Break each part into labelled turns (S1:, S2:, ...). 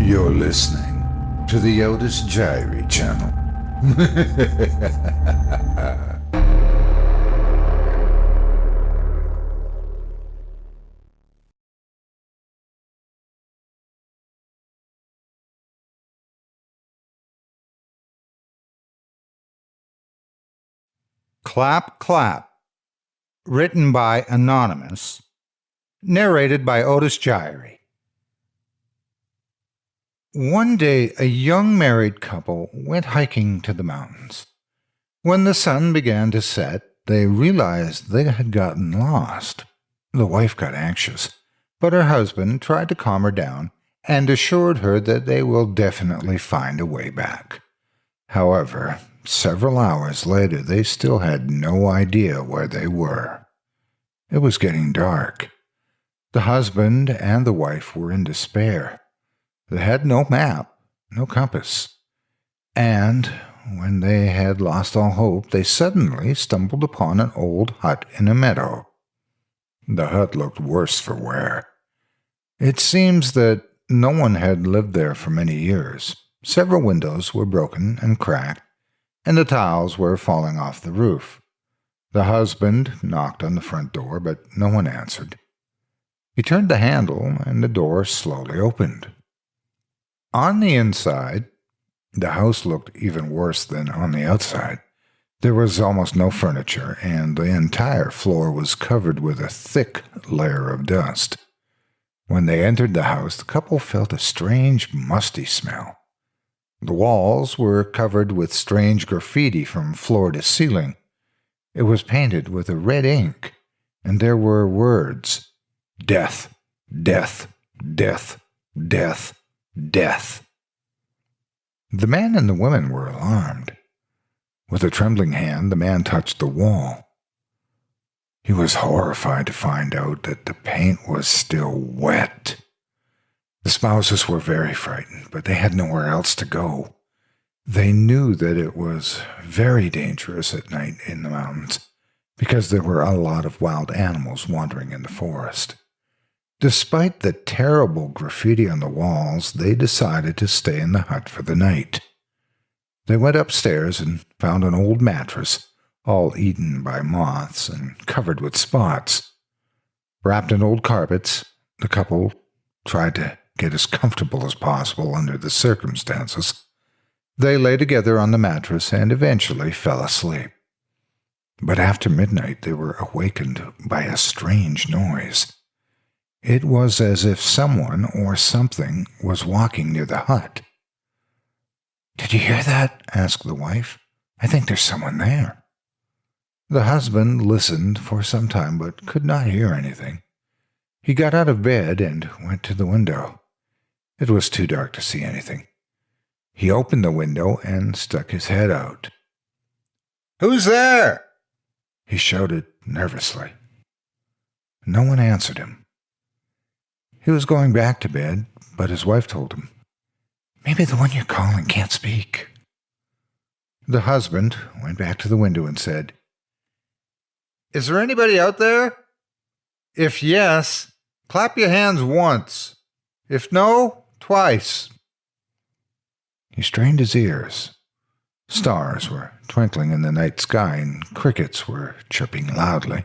S1: You're listening to the Otis Jiry channel.
S2: Clap, Clap, written by Anonymous, narrated by Otis Jiry. One day, a young married couple went hiking to the mountains. When the sun began to set, they realized they had gotten lost. The wife got anxious, but her husband tried to calm her down and assured her that they will definitely find a way back. However, several hours later, they still had no idea where they were. It was getting dark. The husband and the wife were in despair. They had no map, no compass. And when they had lost all hope, they suddenly stumbled upon an old hut in a meadow. The hut looked worse for wear. It seems that no one had lived there for many years. Several windows were broken and cracked, and the tiles were falling off the roof. The husband knocked on the front door, but no one answered. He turned the handle, and the door slowly opened. On the inside, the house looked even worse than on the outside. There was almost no furniture, and the entire floor was covered with a thick layer of dust. When they entered the house, the couple felt a strange, musty smell. The walls were covered with strange graffiti from floor to ceiling. It was painted with a red ink, and there were words, "Death, death, death, death, death." The man and the women were alarmed. With a trembling hand, the man touched the wall. He was horrified to find out that the paint was still wet. The spouses were very frightened, but they had nowhere else to go. They knew that it was very dangerous at night in the mountains, because there were a lot of wild animals wandering in the forest. Despite the terrible graffiti on the walls, they decided to stay in the hut for the night. They went upstairs and found an old mattress, all eaten by moths and covered with spots. Wrapped in old carpets, the couple tried to get as comfortable as possible under the circumstances. They lay together on the mattress and eventually fell asleep. But after midnight, they were awakened by a strange noise. It was as if someone or something was walking near the hut. "Did you hear that?" asked the wife. "I think there's someone there." The husband listened for some time but could not hear anything. He got out of bed and went to the window. It was too dark to see anything. He opened the window and stuck his head out. "Who's there?" he shouted nervously. No one answered him. He was going back to bed, but his wife told him, "Maybe the one you're calling can't speak." The husband went back to the window and said, "Is there anybody out there? If yes, clap your hands once. If no, twice." He strained his ears. Stars were twinkling in the night sky, and crickets were chirping loudly.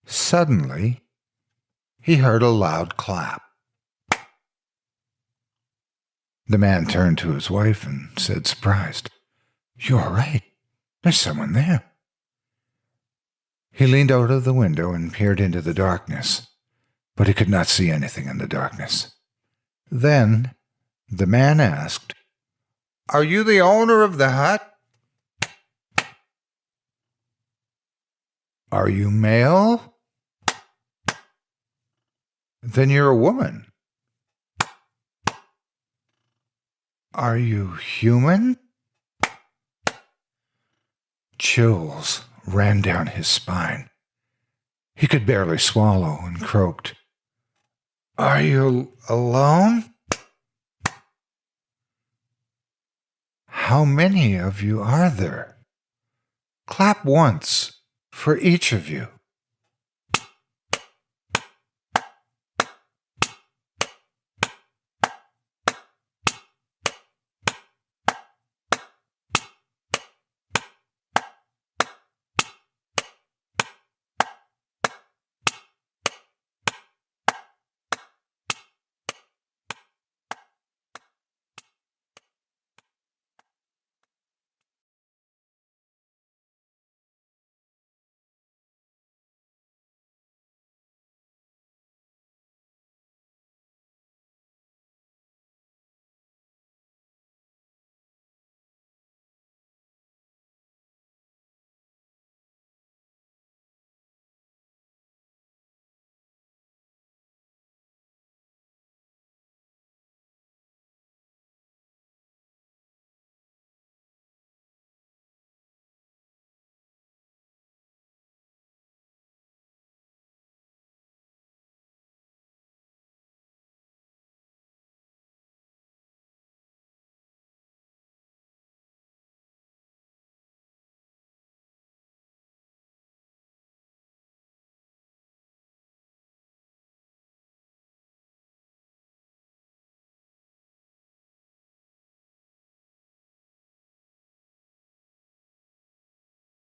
S2: Suddenly, he heard a loud clap. The man turned to his wife and said, surprised, "You're right. There's someone there." He leaned out of the window and peered into the darkness, but he could not see anything in the darkness. Then the man asked, "Are you the owner of the hut?" "Are you male?" "Then you're a woman." "Are you human?" Chills ran down his spine. He could barely swallow and croaked, "Are you alone?" "How many of you are there? Clap once for each of you."